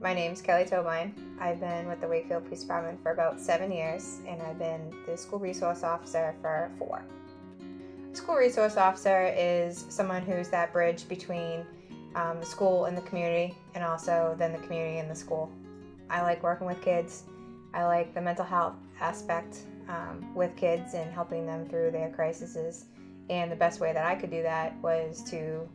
My name's Kelly Tobine. I've been with the Wakefield Police Department for about 7 years, and I've been the school resource officer for 4. School resource officer is someone who's that bridge between the school and the community, and also then the community and the school. I like working with kids. I like the mental health aspect with kids and helping them through their crises. And the best way that I could do that was to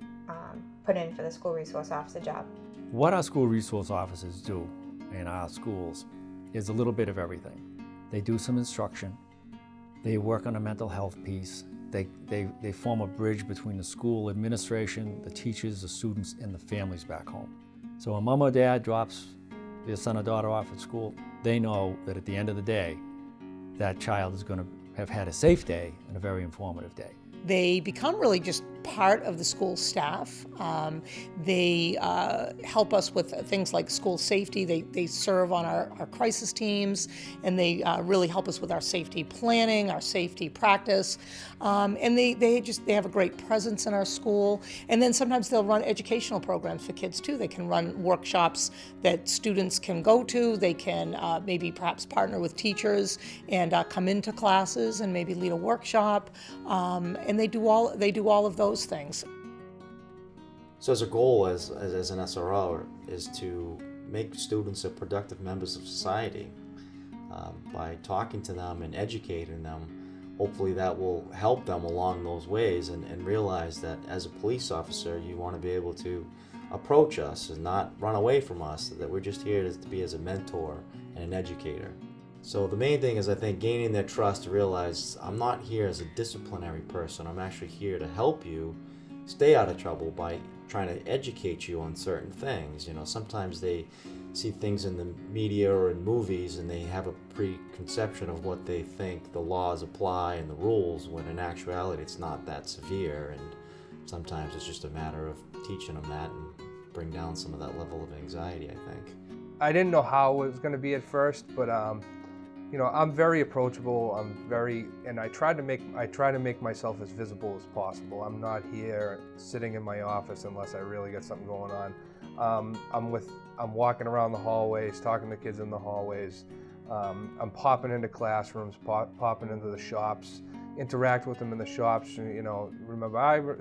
put in for the school resource officer job. What our school resource officers do in our schools is a little bit of everything. They do some instruction, they work on a mental health piece, they form a bridge between the school administration, the teachers, the students, and the families back home. So when mom or dad drops their son or daughter off at school, they know that at the end of the day, that child is going to have had a safe day and a very informative day. They become really just part of the school staff. They help us with things like school safety. They serve on our crisis teams, and they really help us with our safety planning, our safety practice. And they have a great presence in our school. And then sometimes they'll run educational programs for kids too. They can run workshops that students can go to. They can maybe perhaps partner with teachers and come into classes and maybe lead a workshop. And they do all of those things. So as a goal as an SRO is to make students a productive members of society by talking to them and educating them. Hopefully that will help them along those ways and realize that as a police officer you want to be able to approach us and not run away from us, that we're just here to be as a mentor and an educator. So the main thing is, I think, gaining their trust to realize I'm not here as a disciplinary person. I'm actually here to help you stay out of trouble by trying to educate you on certain things. You know, sometimes they see things in the media or in movies and they have a preconception of what they think the laws apply and the rules, when in actuality it's not that severe, and sometimes it's just a matter of teaching them that and bring down some of that level of anxiety, I think. I didn't know how it was going to be at first, but you know, I'm very approachable. And I try to make myself as visible as possible. I'm not here sitting in my office unless I really got something going on. I'm walking around the hallways, talking to kids in the hallways. I'm popping into classrooms, popping into the shops, interact with them in the shops. You know,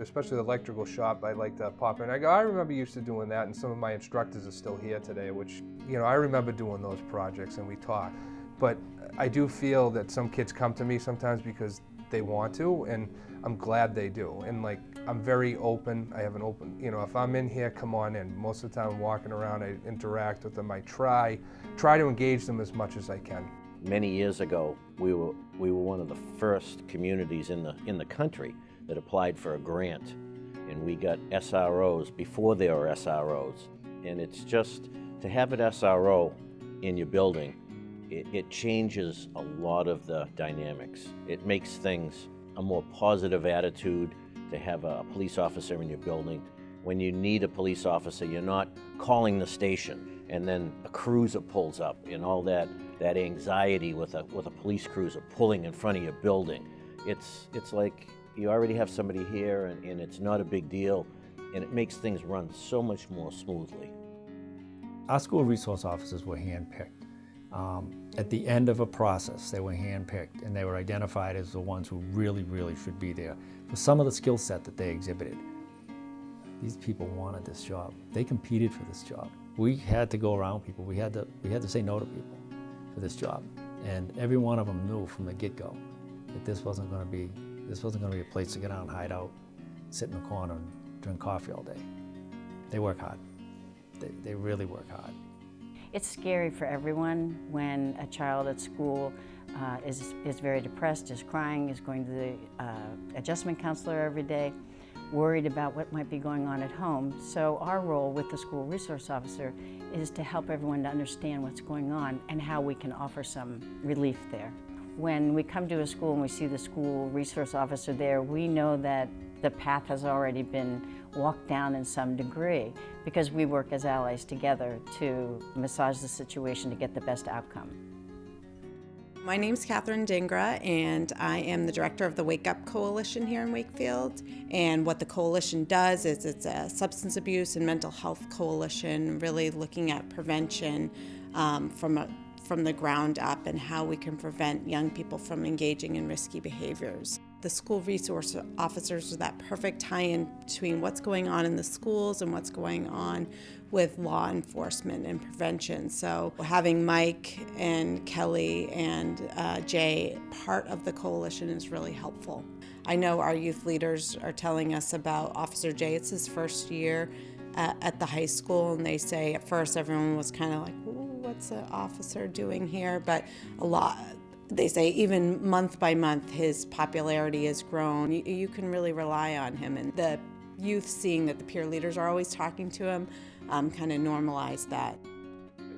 especially the electrical shop, I like to pop in. I remember used to doing that, and some of my instructors are still here today, which, you know, I remember doing those projects and we talk. But I do feel that some kids come to me sometimes because they want to, and I'm glad they do. And like, I'm very open. I have an open, you know, if I'm in here, come on in. Most of the time I'm walking around, I interact with them. I try to engage them as much as I can. Many years ago, we were one of the first communities in the country that applied for a grant, and we got SROs before there were SROs. And it's just to have an SRO in your building. It changes a lot of the dynamics. It makes things a more positive attitude to have a police officer in your building. When you need a police officer, you're not calling the station and then a cruiser pulls up and all that anxiety with a police cruiser pulling in front of your building. It's like you already have somebody here and it's not a big deal, and it makes things run so much more smoothly. Our school resource officers were handpicked. At the end of a process, they were handpicked and they were identified as the ones who really, really should be there for some of the skill set that they exhibited. These people wanted this job. They competed for this job. We had to go around people. We had to say no to people for this job. And every one of them knew from the get-go that this wasn't going to be a place to get out and hide out, sit in the corner and drink coffee all day. They work hard. They really work hard. It's scary for everyone when a child at school is very depressed, is crying, is going to the adjustment counselor every day, worried about what might be going on at home. So our role with the school resource officer is to help everyone to understand what's going on and how we can offer some relief there. When we come to a school and we see the school resource officer there, we know that the path has already been walked down in some degree, because we work as allies together to massage the situation to get the best outcome. My name's Catherine Dingra, and I am the director of the Wake Up Coalition here in Wakefield. And what the coalition does is it's a substance abuse and mental health coalition, really looking at prevention from the ground up and how we can prevent young people from engaging in risky behaviors. The school resource officers are that perfect tie-in between what's going on in the schools and what's going on with law enforcement and prevention. So having Mike and Kelly and Jay part of the coalition is really helpful. I know our youth leaders are telling us about Officer Jay. It's his first year at the high school, and they say at first everyone was kind of like, ooh, what's an officer doing here? But they say even month by month his popularity has grown. You can really rely on him, and the youth seeing that the peer leaders are always talking to him kind of normalize that.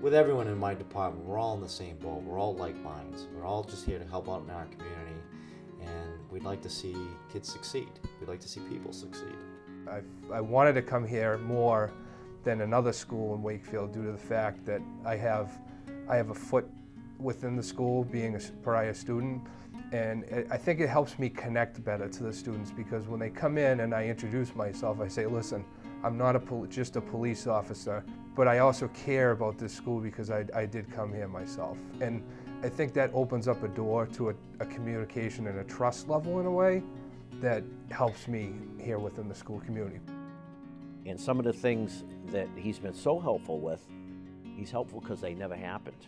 With everyone in my department, we're all in the same boat. We're all like minds. We're all just here to help out in our community, and we'd like to see kids succeed. We'd like to see people succeed. I wanted to come here more than another school in Wakefield due to the fact that I have a foot within the school, being a pariah student, and I think it helps me connect better to the students, because when they come in and I introduce myself, I say, listen, I'm not just a police officer, but I also care about this school because I did come here myself. And I think that opens up a door to a communication and a trust level in a way that helps me here within the school community. And some of the things that he's been so helpful with, he's helpful because they never happened.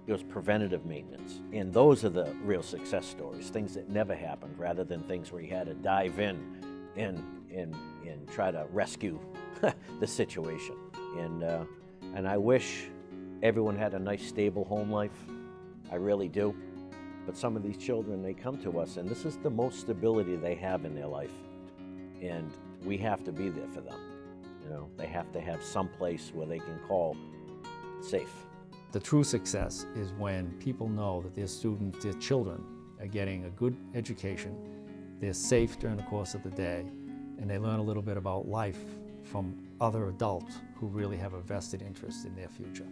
It was preventative maintenance. And those are the real success stories, things that never happened rather than things where he had to dive in and try to rescue the situation. And I wish everyone had a nice, stable home life. I really do. But some of these children, they come to us, and this is the most stability they have in their life. And we have to be there for them. You know, they have to have some place where they can call safe. The true success is when people know that their students, their children, are getting a good education, they're safe during the course of the day, and they learn a little bit about life from other adults who really have a vested interest in their future.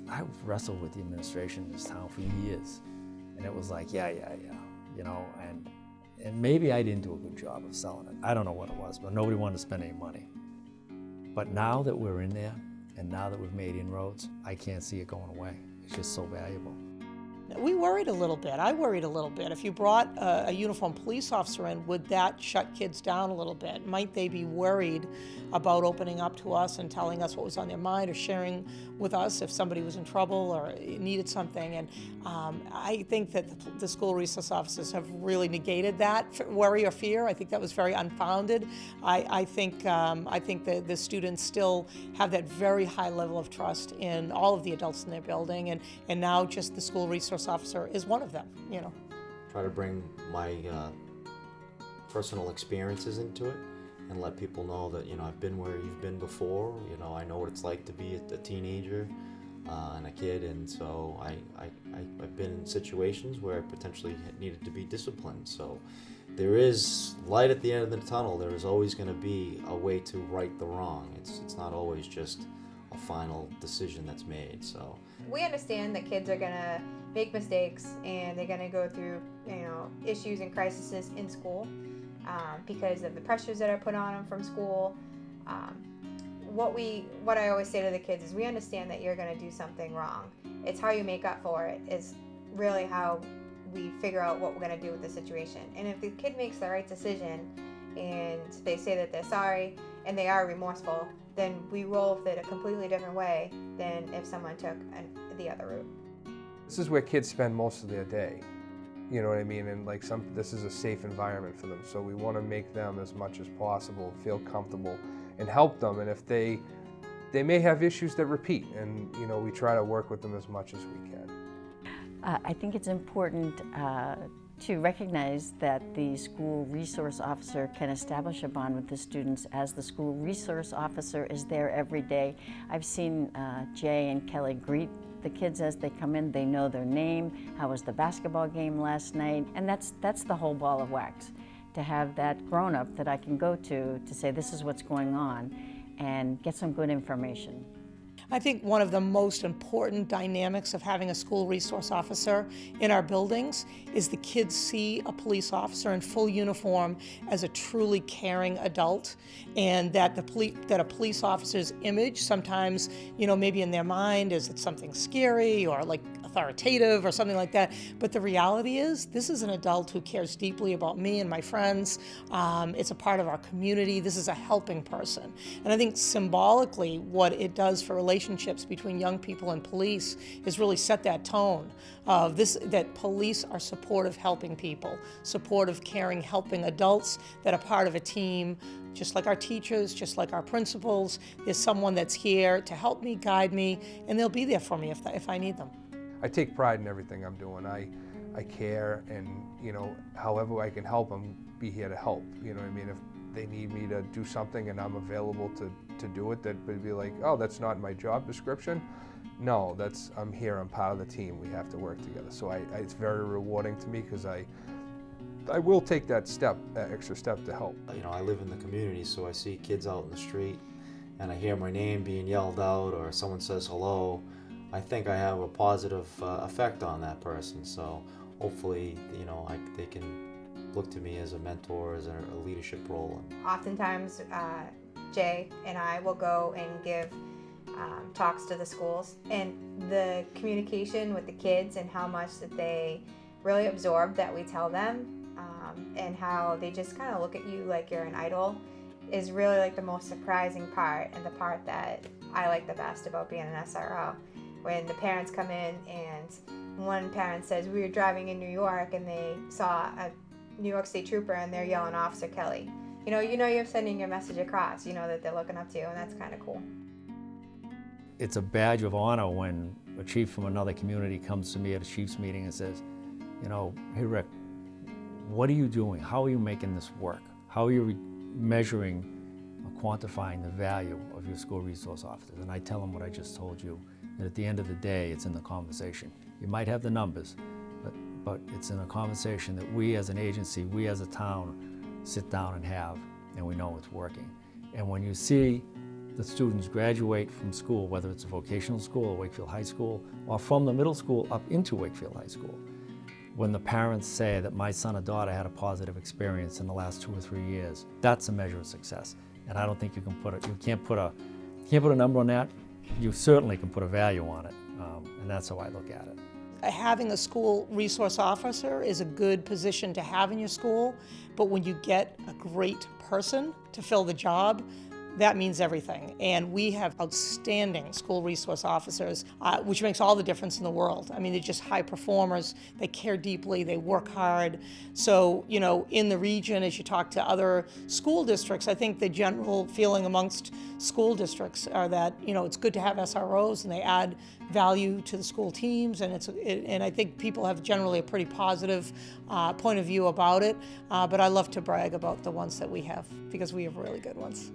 I've wrestled with the administration in this town for years, and it was like, yeah, you know, and maybe I didn't do a good job of selling it. I don't know what it was, but nobody wanted to spend any money. But now that we're in there, and now that we've made inroads, I can't see it going away. It's just so valuable. We worried a little bit. I worried a little bit. If you brought a uniformed police officer in, would that shut kids down a little bit? Might they be worried about opening up to us and telling us what was on their mind, or sharing with us if somebody was in trouble or needed something? And I think that the school resource officers have really negated that worry or fear. I think that was very unfounded. I think that the students still have that very high level of trust in all of the adults in their building, and now just the school resource officer is one of them, you know. Try to bring my personal experiences into it and let people know that, you know, I've been where you've been before. You know, I know what it's like to be a teenager and a kid, and so I've been in situations where I potentially needed to be disciplined. So there is light at the end of the tunnel. There is always going to be a way to right the wrong. It's not always just a final decision that's made. So we understand that kids are gonna make mistakes and they're gonna go through, you know, issues and crises in school because of the pressures that are put on them from school. What I always say to the kids is, we understand that you're gonna do something wrong. It's how you make up for it is really how we figure out what we're gonna do with the situation. And if the kid makes the right decision and they say that they're sorry and they are remorseful, then we roll with it a completely different way than if someone took the other route. This is where kids spend most of their day. You know what I mean? And like this is a safe environment for them. So we want to make them, as much as possible, feel comfortable and help them. And if they may have issues that repeat, and you know, we try to work with them as much as we can. I think it's important to recognize that the school resource officer can establish a bond with the students, as the school resource officer is there every day. I've seen Jay and Kelly greet the kids as they come in. They know their name. How was the basketball game last night? And that's the whole ball of wax, to have that grown-up that I can go to say, this is what's going on, and get some good information. I think one of the most important dynamics of having a school resource officer in our buildings is the kids see a police officer in full uniform as a truly caring adult, and that a police officer's image sometimes, maybe in their mind is it's something scary or like authoritative or something like that. But the reality is, this is an adult who cares deeply about me and my friends. It's a part of our community. This is a helping person. And I think symbolically, what it does for relationships between young people and police is really set that tone of that police are supportive, helping people, supportive, caring, helping adults that are part of a team. Just like our teachers, just like our principals, there's someone that's here to help me, guide me, and they'll be there for me if I need them. I take pride in everything I'm doing. I care, and however I can help them, be here to help. You know what I mean? If they need me to do something and I'm available to do it, that would be like, oh, that's not my job description. No, I'm here. I'm part of the team. We have to work together. So it's very rewarding to me because I will take that extra step to help. I live in the community, so I see kids out in the street, and I hear my name being yelled out, or someone says hello. I think I have a positive effect on that person. So hopefully, they can look to me as a mentor, as a leadership role. Oftentimes, Jay and I will go and give talks to the schools, and the communication with the kids and how much that they really absorb that we tell them, and how they just kind of look at you like you're an idol, is really like the most surprising part, and the part that I like the best about being an SRO. When the parents come in and one parent says, we were driving in New York and they saw a New York State trooper and they're yelling Officer Kelly. You're sending your message across, that they're looking up to you, and that's kind of cool. It's a badge of honor when a chief from another community comes to me at a chief's meeting and says, hey Rick, what are you doing? How are you making this work? How are you measuring or quantifying the value of your school resource officers? And I tell them what I just told you, that at the end of the day, it's in the conversation. You might have the numbers, but it's in a conversation that we as an agency, we as a town, sit down and have, and we know it's working. And when you see the students graduate from school, whether it's a vocational school or Wakefield High School, or from the middle school up into Wakefield High School, when the parents say that my son or daughter had a positive experience in the last 2 or 3 years, that's a measure of success. And I don't think you can't put a number on that. You certainly can put a value on it, and that's how I look at it. Having a school resource officer is a good position to have in your school, but when you get a great person to fill the job, that means everything. And we have outstanding school resource officers, which makes all the difference in the world. I mean, they're just high performers. They care deeply. They work hard. So, in the region, as you talk to other school districts, I think the general feeling amongst school districts are that, it's good to have SROs and they add value to the school teams. And I think people have generally a pretty positive point of view about it. But I love to brag about the ones that we have, because we have really good ones.